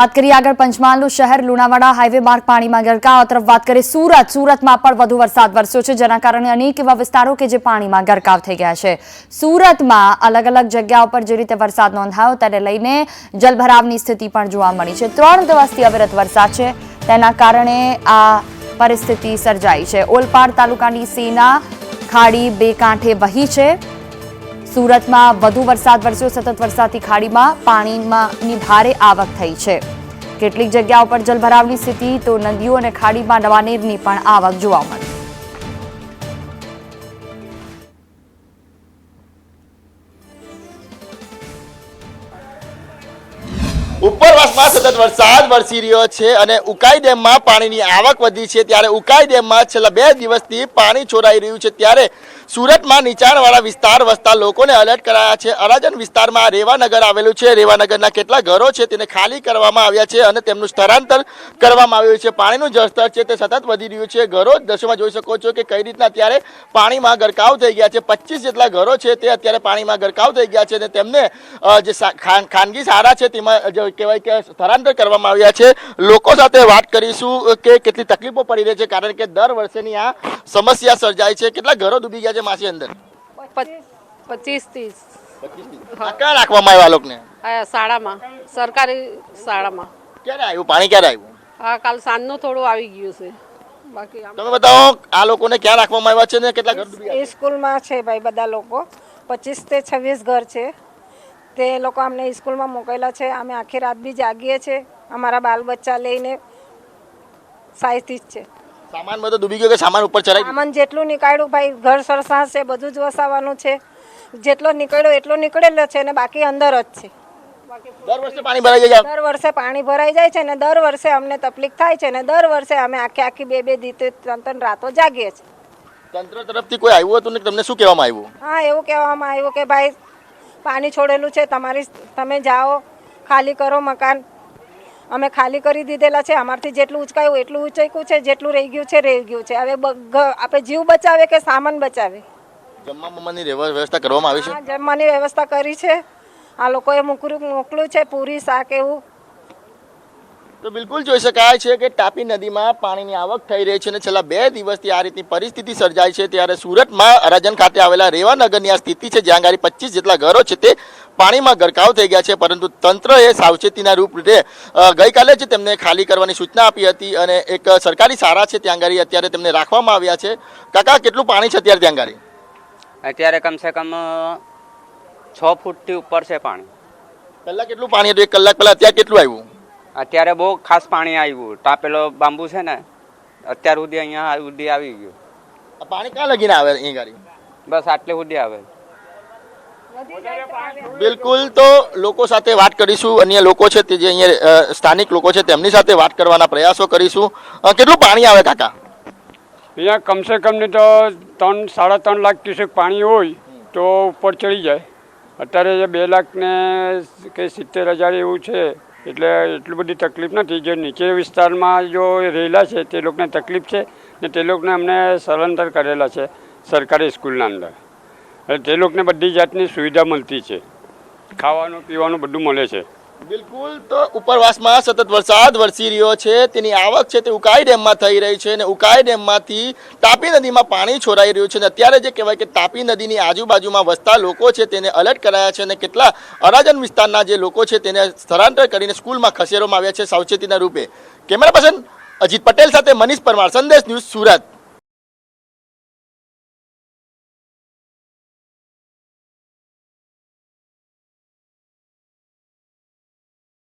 बात करिए आगर पंचमहालનું શહેર લુણાવાડા હાઈવે માર્ગ પાણીમાં ગરકાવ તરફ વાત કરીએ સુરતમાં પણ વધુ વરસાદ વરસ્યો છે જેના કારણે અનેક એવા વિસ્તારો કે જે પાણીમાં ગરકાવ થઈ ગયા છે। સુરતમાં અલગ અલગ જગ્યાઓ પર જે રીતે વરસાદ નોંધાયો તેને લઈને જલભરાવની સ્થિતિ પણ જોવા મળી છે। 3 દિવસથી અવિરત વરસાદ છે તેના કારણે આ પરિસ્થિતિ સર્જાઈ છે। ઓલપાડ તાલુકાની સેના ખાડી બે કાંઠે વહી છે। સુરતમાં વધુ વરસાદ વરસ્યો। સતત વરસાદથી ખાડીમાં પાણીની ભારે આવક થઈ છે। કેટલીક જગ્યાઓ પર જલભરાવની સ્થિતિ તો નદીઓ અને ખાડીમાં નવા નીરની પણ આવક જોવા મળી। ઉપરવાસમાં સતત વરસાદ વરસી રહ્યો છે અને ઉકાઈ ડેમમાં પાણીની આવક વધી છે ત્યારે ઉકાઈ ડેમમાં છેલ્લા 2 દિવસથી પાણી છોડાઈ રહ્યું છે ત્યારે સુરતમાં નીચાણવાળા વિસ્તાર વસતા લોકોને એલર્ટ કરાયા છે। અરાજન વિસ્તારમાં રેવાનગર આવેલું છે। રેવાનગરના કેટલા ઘરો છે તેને ખાલી કરવામાં આવ્યા છે અને તેમનું સ્થળાંતર કરવામાં આવ્યું છે। પાણીનું જળસ્તર છે તે સતત વધી રહ્યું છે। ઘરો દ્રશ્યમાં જોઈ શકો છો કે કઈ રીતના અત્યારે પાણીમાં ગરકાવ થઈ ગયા છે। 25 જેટલા ઘરો છે તે અત્યારે પાણીમાં ગરકાવ થઈ ગયા છે અને તેમને જે ખાનગી શાળા છે તેમાં કહેવાય કે સ્થળાંતર કરવામાં આવ્યા છે। લોકો સાથે વાત કરીશું કે કેટલી તકલીફો પડી રહી છે કારણ કે દર વર્ષેની આ સમસ્યા સર્જાય છે। કેટલા ઘરો ડૂબી ગયા છે માસી અંદર? 25-30 ક્યાં રાખવામાં આવ્યા લોકોને? શાળામાં, સરકારી શાળામાં। ક્યારે આવ્યું પાણી? ક્યારે આવ્યું? હા, કાલ સાંજનું થોડું આવી ગયું છે। બાકી તમે બતાવો આ લોકોને ક્યાં રાખવામાં આવ્યા છે ને કેટલા ઘર ડૂબી ગયા? સ્કૂલમાં છે ભાઈ બધા લોકો 25 થી 26 ઘર છે તે લોકો અમને સ્કૂલમાં મોકલેલા છે। અમે આખી રાત બી જાગીએ છીએ અમારા બાલ બચ્ચા લઈને સાયથી જ છે। સામાન બધો ડૂબી ગયો કે સામાન ઉપર ચડાઈ? સામાન જેટલું નીકળ્યું ભાઈ ઘર સરસાસ છે બધું જ વસાવવાનું છે। જેટલો નીકળ્યો એટલો નીકળેલો છે ને બાકી અંદર જ છે। દર વર્ષે પાણી ભરાઈ જાય? દર વર્ષે પાણી ભરાઈ જાય છે ને દર વર્ષે અમને તકલીફ થાય છે ને દર વર્ષે અમે આખી 2 દીતે 3 રાતો જાગીએ છીએ। તંત્ર તરફથી કોઈ આવ્યું હતું ને તમને શું કહેવામાં આવ્યું? હા, એવું કહેવામાં આવ્યું કે ભાઈ પાણી છોડેલું છે તમે જાઓ ખાલી કરો મકાન। અમે ખાલી કરી દીધેલા છે। અમારથી જેટલું ઉચકાયું એટલું ઉચક્યું છે, જેટલું રહી ગયું છે રહી ગયું છે। હવે આપણે જીવ બચાવે કે સામાન બચાવે? જમવાની વ્યવસ્થા કરવામાં આવી છે? હા, જમવાની વ્યવસ્થા કરી છે। આ લોકોએ મોકલ્યું છે પૂરી શાક એવું। તો બિલકુલ જોઈ શકાય છે કે તાપી નદીમાં પાણીની આવક થઈ રહી છે અને છેલ્લા 2 દિવસથી આ રીતની પરિસ્થિતિ સર્જાય છે ત્યારે સુરતમાં અરાજન ખાતે આવેલા રેવાનગરની આ સ્થિતિ છે જ્યાં આગળ 25 જેટલા ઘરો છે તે પાણીમાં ગરકાવ થઈ ગયા છે પરંતુ તંત્રએ સાવચેતીના રૂપે ગઈકાલે જ તેમને ખાલી કરવાની સૂચના આપી હતી અને એક સરકારી શાળા છે ત્યાં આગળ અત્યારે તેમને રાખવામાં આવ્યા છે। કાકા, કેટલું પાણી છે અત્યારે ત્યાં આગળ? અત્યારે કમસે કમ 6 ફૂટથી ઉપર છે પાણી। પહેલા કેટલું પાણી હતું? 1 કલાક પહેલા? અત્યારે કેટલું આવ્યું? અત્યારે બહુ ખાસ પાણી આવ્યું। ટાપેલો બાંબુ છે ને અત્યાર સુધી અહીંયા સુધી આવી ગયું। પાણી ક્યાં લગીને આવે અહીં ગાડી? બસ આટલે સુધી આવે। બિલકુલ, તો લોકો સાથે વાત કરીશું। અન્ય લોકો છે તે જે અહીંયા સ્થાનિક લોકો છે તેમની સાથે વાત કરવાના પ્રયાસો કરીશું। કેટલું પાણી આવે કાકા? અહીંયા કમસે કમ ને તો 3-3.5 લાખ ક્યુસેક પાણી હોય તો ઉપર ચડી જાય। અત્યારે 2 લાખ ને કે 70,000 એવું છે એટલે એટલી બધી તકલીફ નથી। જે નીચે વિસ્તારમાં જો રહેલા છે તે લોકોને તકલીફ છે ને તે લોકોને અમને સ્થળાંતર કરેલા છે સરકારી સ્કૂલના અંદર। એટલે તે લોકોને બધી જાતની સુવિધા મળતી છે, ખાવાનું પીવાનું બધું મળે છે। બિલકુલ, તો ઉપરવાસમાં સતત વરસાદ વરસી રહ્યો છે તેની આવક છે તે ઉકાઈ ડેમમાં થઈ રહી છે અને ઉકાઈ ડેમમાંથી તાપી નદીમાં પાણી છોડાઈ રહ્યું છે અને અત્યારે જે કહેવાય કે તાપી નદીની આજુબાજુમાં વસતા લોકો છે તેને એલર્ટ કરાયા છે અને કેટલા અરાજન વિસ્તારના જે લોકો છે તેને સ્થળાંતર કરીને સ્કૂલમાં ખસેડવામાં આવ્યા છે સાવચેતીના રૂપે। કેમેરા પર્સન અજીત પટેલ સાથે મનીષ પરમાર, સંદેશ ન્યૂઝ, સુરત।